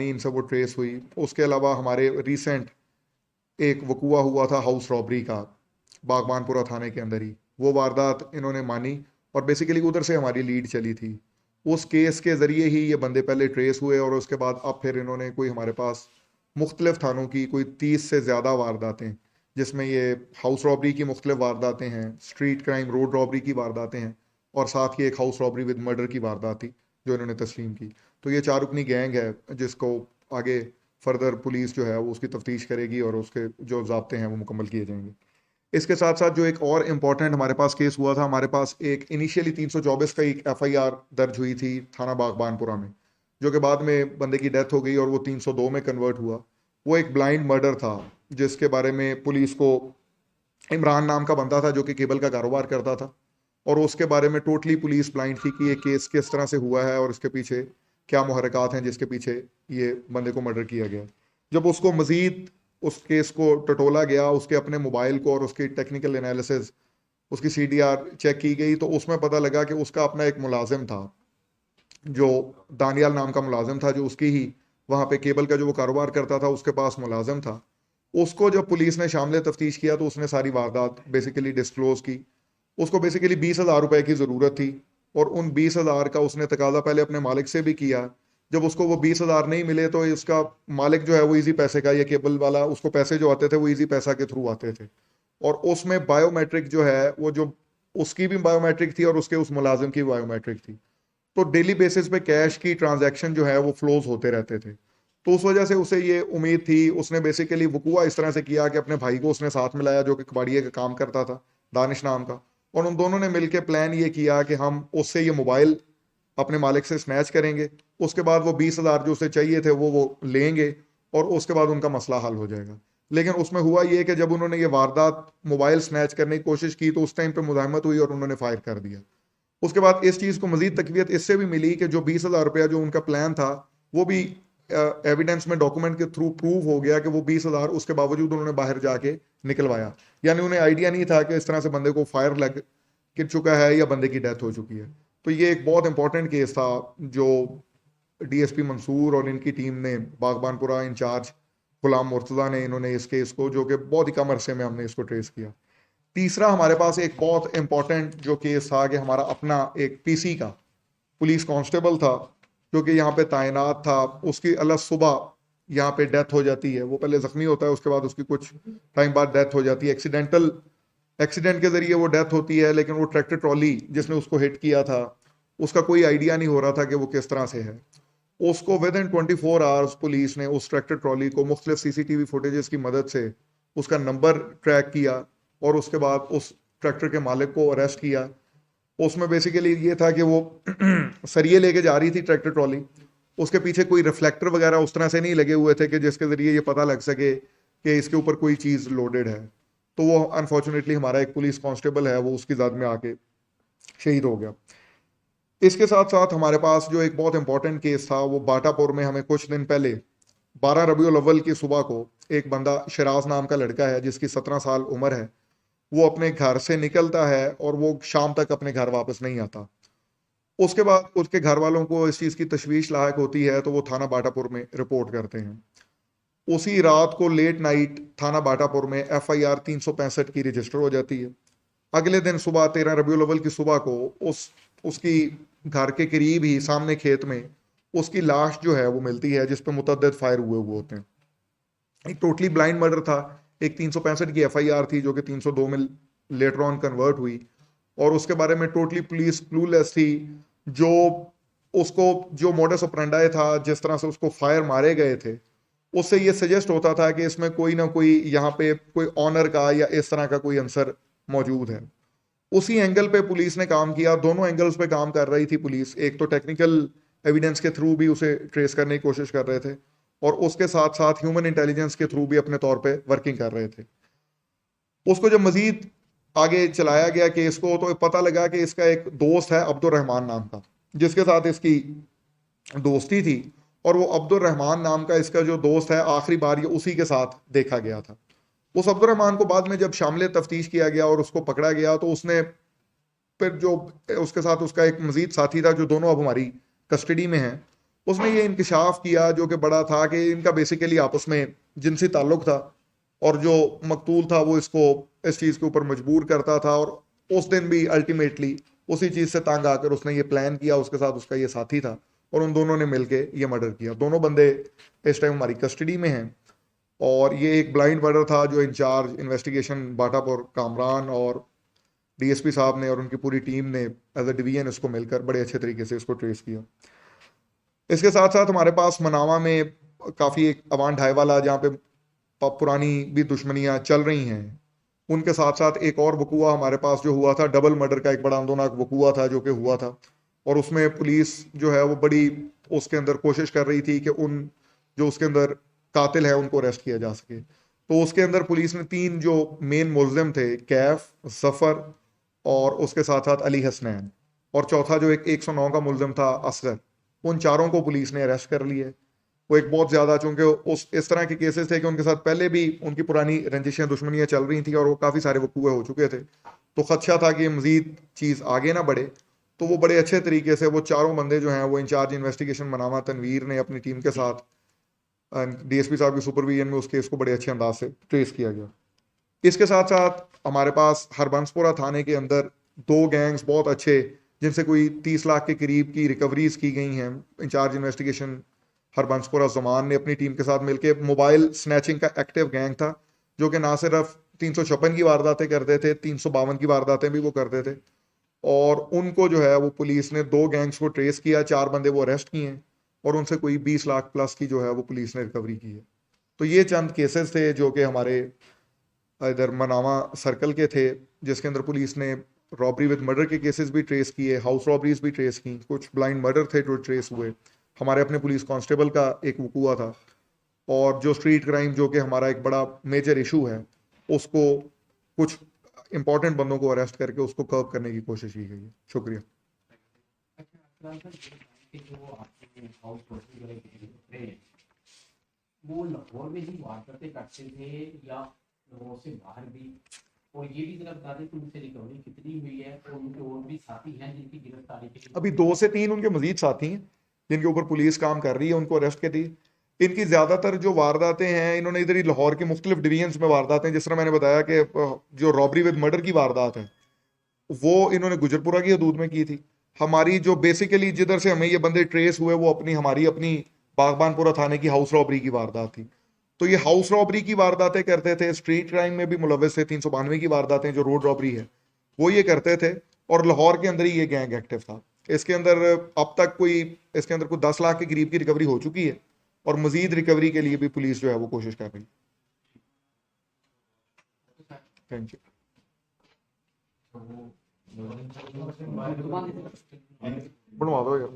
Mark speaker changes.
Speaker 1: इनसे वो ट्रेस हुई। उसके अलावा हमारे रिसेंट एक वकूआ हुआ था हाउस रॉबरी का, बागबानपुरा थाने के अंदर ही, वो वारदात इन्होंने मानी और बेसिकली उधर से हमारी लीड चली थी। उस केस के ज़रिए ही ये बंदे पहले ट्रेस हुए और उसके बाद अब फिर इन्होंने कोई हमारे पास मुख्तलिफ थानों की कोई 30 से ज़्यादा वारदातें, जिसमें ये हाउस रॉबरी की मुख्तलिफ वारदातें हैं, स्ट्रीट क्राइम रोड रॉबरी की वारदातें हैं, और साथ ही एक हाउस रॉबरी विद मर्डर की वारदात थी जो इन्होंने तस्लीम की। तो ये चार रुकनी गैंग है जिसको आगे फर्दर पुलिस जो है वो उसकी तफ्तीश करेगी और उसके जो ज़ाब्ते हैं वो मुकम्मल किए जाएंगे। इसके साथ साथ जो एक और इम्पॉर्टेंट हमारे पास केस हुआ था, हमारे पास एक इनिशियली 324 का एक एफआईआर दर्ज हुई थी थाना बागबानपुरा में, जो कि बाद में बंदे की डेथ हो गई और वो 302 में कन्वर्ट हुआ। वो एक ब्लाइंड मर्डर था जिसके बारे में पुलिस को, इमरान नाम का बंदा था जो कि केबल का कारोबार करता था, और उसके बारे में टोटली पुलिस ब्लाइंड थी कि ये केस किस तरह से हुआ है और इसके पीछे क्या मुहरकात हैं जिसके पीछे ये बंदे को मर्डर किया गया। जब उसको मजीद उस केस को टटोला गया, उसके अपने मोबाइल को और उसकी टेक्निकल एनालिसिस, उसकी सीडीआर चेक की गई, तो उसमें पता लगा कि उसका अपना एक मुलाजिम था जो दानियाल नाम का मुलाजिम था, जो उसकी ही वहाँ पे केबल का जो वो कारोबार करता था उसके पास मुलाजिम था। उसको जब पुलिस ने शामिल तफ्तीश किया तो उसने सारी वारदात बेसिकली डिस्क्लोज की। उसको बेसिकली 20,000 रुपए की ज़रूरत थी और उन 20,000 का उसने तकाजा पहले अपने मालिक से भी किया। जब उसको वो 20,000 नहीं मिले तो इसका मालिक जो है वो इजी पैसे का, ये केबल वाला, उसको पैसे जो आते थे वो इजी पैसा के थ्रू आते थे, और उसमें बायोमेट्रिक जो है वो जो उसकी भी बायोमेट्रिक थी और उसके उस मुलाजिम की बायोमेट्रिक थी। तो डेली बेसिस पे कैश की ट्रांजैक्शन जो है वो फ्लोज होते रहते थे। तो उस वजह से उसे ये उम्मीद थी, उसने बेसिकली वकूआ इस तरह से किया कि अपने भाई को उसने साथ मिलाया जो कि कबाड़िए का काम करता था, दानिश नाम का, और उन दोनों ने मिलकर प्लान ये किया कि हम उससे ये मोबाइल अपने मालिक से स्नैच करेंगे, उसके बाद वो 20,000 जो उसे चाहिए थे वो लेंगे और उसके बाद उनका मसला हल हो जाएगा। लेकिन उसमें हुआ ये कि जब उन्होंने ये वारदात मोबाइल स्नैच करने की कोशिश की तो उस टाइम पे मुजाहमत हुई और उन्होंने फायर कर दिया। उसके बाद इस चीज को मजीद तकवीत इससे भी मिली कि जो 20,000 रुपया जो उनका प्लान था वो भी एविडेंस में डॉक्यूमेंट के थ्रू प्रूव हो गया कि वो 20,000 उसके बावजूद उन्होंने बाहर जाके निकलवाया। यानी उन्हें आइडिया नहीं था कि इस तरह से बंदे को फायर लग गिर चुका है या बंदे की डेथ हो चुकी है। तो ये एक बहुत इंपॉर्टेंट केस था जो डीएसपी मंसूर और इनकी टीम ने, बागबानपुरा इंचार्ज गुलाम मुर्तजा ने, इन्होंने इस केस को, जो कि बहुत ही कम अरसे में हमने इसको ट्रेस किया। तीसरा हमारे पास एक बहुत इंपॉर्टेंट जो केस था कि हमारा अपना एक पीसी का पुलिस कांस्टेबल था जो कि यहाँ पे तैनात था, उसकी अल्लाह सुबह यहाँ पे डेथ हो जाती है। वो पहले जख्मी होता है, उसके बाद उसकी कुछ टाइम बाद डेथ हो जाती है, एक्सीडेंटल एक्सीडेंट के जरिए वो डेथ होती है। लेकिन वो ट्रैक्टर ट्रॉली जिसने उसको हिट किया था उसका कोई आइडिया नहीं हो रहा था कि वो किस तरह से है। उसको विद इन 24 आवर्स पुलिस ने उस ट्रैक्टर ट्रॉली को मुख्तलिफ सीसीटीवी फुटेजेस की मदद से उसका नंबर ट्रैक किया और उसके बाद उस ट्रैक्टर के मालिक को अरेस्ट किया। उसमें बेसिकली ये था कि वो सरिये लेके जा रही थी ट्रैक्टर ट्रॉली, उसके पीछे कोई रिफ्लेक्टर वगैरह उस तरह से नहीं लगे हुए थे कि जिसके जरिए ये पता लग सके कि इसके ऊपर कोई चीज़ लोडेड है। तो वो अनफॉर्चुनेटली हमारा एक पुलिस कांस्टेबल है वो उसकी जाद में आके शहीद हो गया। इसके साथ साथ हमारे पास जो एक बहुत इंपॉर्टेंट केस था वो बाटापुर में हमें कुछ दिन पहले 12 रबीउल अव्वल की सुबह को एक बंदा शराज नाम का लड़का है जिसकी 17 साल उम्र है, वो अपने घर से निकलता है और वो शाम तक अपने घर वापस नहीं आता। उसके बाद उसके घर वालों को इस चीज़ की तशवीश लायक होती है तो वो थाना बाटापुर में रिपोर्ट करते हैं। उसी रात को लेट नाइट थाना बाटापुर में एफआईआर 365 की रजिस्टर हो जाती है। अगले दिन सुबह 13 रबीउल अव्वल की सुबह को उस उसकी घर के करीब ही सामने खेत में उसकी लाश जो है वो मिलती है जिस पे मुतअद्दिद फायर हुए होते हैं। एक टोटली ब्लाइंड मर्डर था। एक 365 की एफआईआर थी जो कि 302 में लेटर ऑन कन्वर्ट हुई, और उसके बारे में टोटली पुलिस क्लूलेस थी। जो उसको जो मोडस ऑपरेंडाई था, जिस तरह से उसको फायर मारे गए थे, उससे ये सजेस्ट होता था कि इसमें कोई ना कोई यहाँ पे कोई ऑनर का या इस तरह का कोई आंसर मौजूद है। उसी एंगल पे पुलिस ने काम किया, दोनों एंगल्स पे काम कर रही थी पुलिस। एक तो टेक्निकल एविडेंस के थ्रू भी उसे ट्रेस करने की कोशिश कर रहे थे और उसके साथ साथ ह्यूमन इंटेलिजेंस के थ्रू भी अपने तौर पे वर्किंग कर रहे थे। उसको जब मजीद आगे चलाया गया केस को तो पता लगा कि इसका एक दोस्त है अब्दुल रहमान नाम का, जिसके साथ इसकी दोस्ती थी, और वो अब्दुल रहमान नाम का इसका जो दोस्त है आखिरी बार ये उसी के साथ देखा गया था। उस अब्दुल रहमान को बाद में जब शामिल तफ्तीश किया गया और उसको पकड़ा गया तो उसने फिर जो उसके साथ उसका एक मजीद साथी था जो दोनों अब हमारी कस्टडी में है, उसने ये इंकशाफ किया जो कि बड़ा था कि इनका बेसिकली आपस में जिनसी ताल्लुक था, और जो मकतूल था वो इसको इस चीज़ के ऊपर मजबूर करता था, और उस दिन भी अल्टीमेटली उसी चीज़ से तंग आकर उसने ये प्लान किया, उसके साथ उसका ये साथी था, और उन दोनों ने मिलके ये मर्डर किया। दोनों बंदे इस टाइम हमारी कस्टडी में हैं, और ये एक ब्लाइंड मर्डर था जो इंचार्ज इन्वेस्टिगेशन बाटापुर कामरान और डीएसपी साहब ने और उनकी पूरी टीम ने एज अ डिवीजन इसको मिलकर बड़े अच्छे तरीके से इसको ट्रेस किया। इसके साथ साथ हमारे पास मनावा में काफ़ी एक अवान ढाई वाला, जहाँ पे पुरानी भी दुश्मनियां चल रही हैं, उनके साथ साथ एक और वकूआ हमारे पास जो हुआ था, डबल मर्डर का एक बड़ा आंदोलनाक वकूआ था जो कि हुआ था, और उसमें पुलिस जो है वो बड़ी उसके अंदर कोशिश कर रही थी कि उन जो उसके अंदर कातिल है उनको अरेस्ट किया जा सके। तो उसके अंदर पुलिस ने 3 जो मेन मुलजिम थे, कैफ, जफर और उसके साथ साथ अली हसनैन, और चौथा जो एक 109 का मुलजिम था असगर, उन चारों को पुलिस ने अरेस्ट कर लिया है। वो एक बहुत ज्यादा, चूंकि उस इस तरह के केसेस थे कि उनके साथ पहले भी उनकी पुरानी रंजिशें दुश्मनियां चल रही थी और वो काफी सारे वकूए हो चुके थे, तो खदशा था कि मजीद चीज आगे ना बढ़े। तो वो बड़े अच्छे तरीके से वो चारों बंदे जो हैं वो इंचार्ज इन्वेस्टिगेशन मनामा तनवीर ने अपनी टीम के साथ डीएसपी साहब की सुपरविजन में उस केस को बड़े अच्छे अंदाज से ट्रेस किया गया। इसके साथ साथ हमारे पास हरबंसपुरा थाने के अंदर 2 गैंग्स बहुत अच्छे, जिनसे कोई 30 लाख के करीब की रिकवरीज की गई हैं। इंचार्ज इन्वेस्टिगेशन हरबंसपुरा जमान ने अपनी टीम के साथ मिलकर, मोबाइल स्नैचिंग का एक्टिव गैंग था जो कि ना सिर्फ 356 की वारदातें करते थे, 352 की वारदातें भी वो करते थे, और उनको जो है वो पुलिस ने 2 गैंग्स को ट्रेस किया, 4 बंदे वो अरेस्ट किए हैं, और उनसे कोई 20 लाख प्लस की जो है वो पुलिस ने रिकवरी की है। तो ये चंद केसेस थे जो कि हमारे इधर मनावा सर्कल के थे, जिसके अंदर पुलिस ने रॉबरी विद मर्डर के केसेस भी ट्रेस किए, हाउस रॉबरीज भी ट्रेस की, कुछ ब्लाइंड मर्डर थे जो ट्रेस हुए। हमारे अपने पुलिस कांस्टेबल का एक वकूआ था, और जो स्ट्रीट क्राइम जो कि हमारा एक बड़ा मेजर इशू है, उसको कुछ इंपॉर्टेंट बंदों को अरेस्ट करके उसको कर्व करने की कोशिश की गई है। शुक्रिया।
Speaker 2: वो लाहौर में ही वारदातें करते थे या लाहौर से बाहर भी? और ये भी जरा बता दें कि उनसे रिकवरी कितनी हुई है, और उनके और भी साथी हैं जिनकी गिरफ्तारी के लिए?
Speaker 1: अभी 2 से 3 उनके मजीद साथी हैं जिनके ऊपर पुलिस काम कर रही है, उनको अरेस्ट कर दी। इनकी ज्यादातर जो वारदातें हैं, इन्होंने इधर ही लाहौर के मुख्तलिफ डिवीजन्स में वारदातें, जिस तरह मैंने बताया कि जो रॉबरी विद मर्डर की वारदात है वो इन्होंने गुजरपुरा की हदूद में की थी। हमारी जो बेसिकली जिधर से हमें ये बंदे ट्रेस हुए वो हमारी अपनी बागबानपुरा थाने की हाउस रॉबरी की वारदात थी। तो ये हाउस रॉबरी की वारदातें करते थे, स्ट्रीट क्राइम में भी मुलविस थे, 392 की वारदातें जो रोड रॉबरी है वो ये करते थे, और लाहौर के अंदर ही ये गैंग एक्टिव था। इसके अंदर अब तक कोई इसके अंदर कोई 10 लाख के करीब की रिकवरी हो चुकी है, और मजीद रिकवरी के लिए भी पुलिस जो है वो कोशिश कर रही है। Thank you. बनवा दो यार।